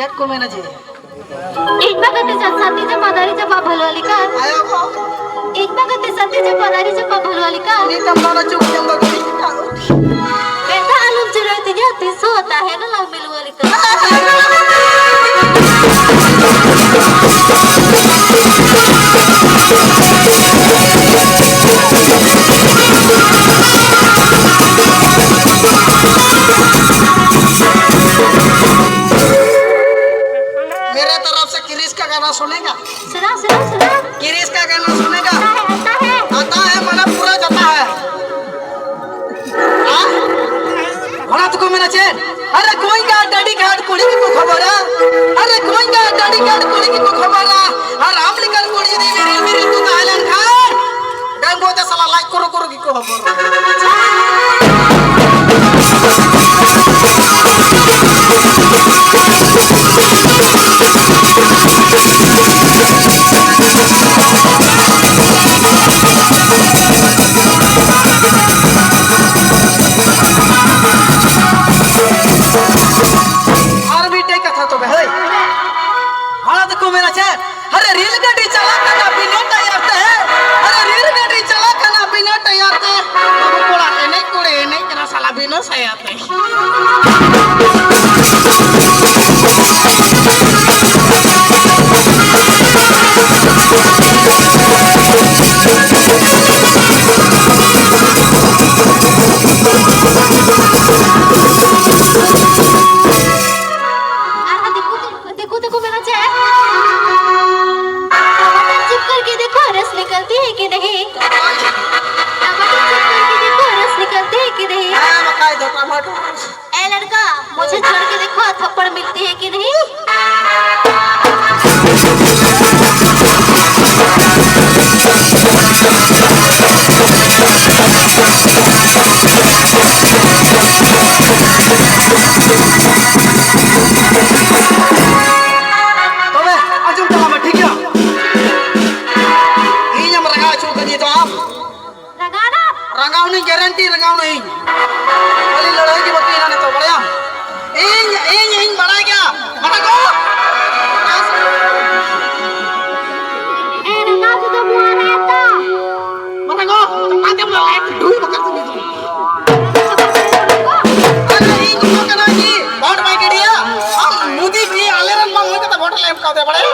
check को मैंने जी एक बगते साथीच्या पदारीच्या बाभलवाली का आयो को एक बगते साथीच्या पदारीच्या बाभलवाली का नी तंबाला चुक जंबा की बेटा आलू जुराती जाती सोता है ना लाग मिलवाली का सुनेगा सुना सुना सुना किरीस का गाना सुनेगा आता है मना पूरा जाता है होना तो को मेरा चैन अरे कोई का डैडी घाट कुड़ी की को खबर है अरे कोई का डैडी घाट कुड़ी की को खबर है और राम लिखल कुड़ी दी मेरी मेरी तू आइलैंड घाट डंगो ते साला लाइक करो करो की को खबर ए लड़का मुझे छोड़ के देखो थप्पड़ मिलती है कि नहीं गारंटी लगाओ नहीं खाली लड़ाई की बकरी इन्होंने तो बढ़िया इन बड़ा क्या बड़ा को ए ना तो बुआना था बड़ा को आते हम लाइट ढूंढ पकड़ के बीच अरे इन को करना जी वोट माई के दिया हम मोदी भी आलेरन मांग होता वोट ले का दे बड़े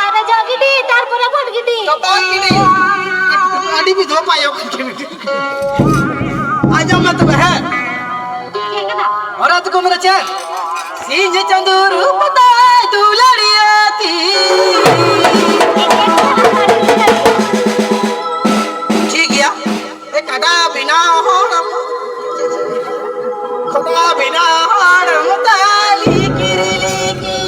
अरे जागी दी तार पर वोट की दी तो बात की नहीं आदि भी दो पायो आज मैं तो है और तो को मेरा चैन सींज चंदूर पता दुलड़िया थी ठीक है एक कदा बिना होड़म खुदा बिना होड़म ताली किरली की